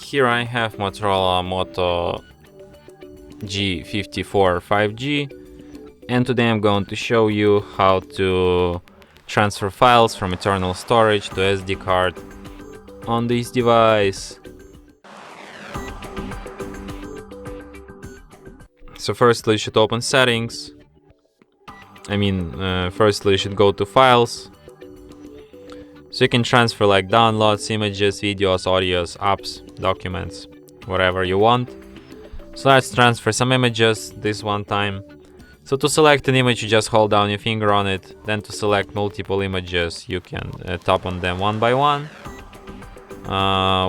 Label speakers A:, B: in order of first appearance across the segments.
A: Here I have Motorola Moto G54 5G, and today I'm going to show you how to transfer files from internal storage to SD card on this device. So firstly you should open settings. Firstly you should go to files. So you can transfer like downloads, images, videos, audios, apps, documents, whatever you want. So let's transfer some images this one time. So to select an image, you just hold down your finger on it. Then to select multiple images, you can tap on them one by one.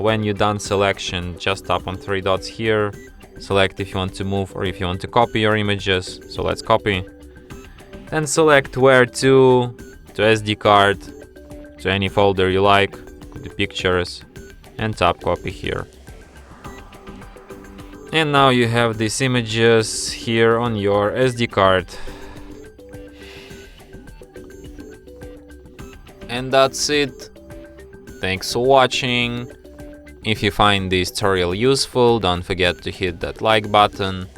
A: When you're done selection, just tap on three dots here. Select if you want to move or if you want to copy your images. So let's copy. Then select where to SD card, to any folder you like, the pictures, and tap copy here. And now you have these images here on your SD card. And that's it. Thanks for watching. If you find this tutorial useful, don't forget to hit that like button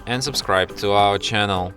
A: and subscribe to our channel.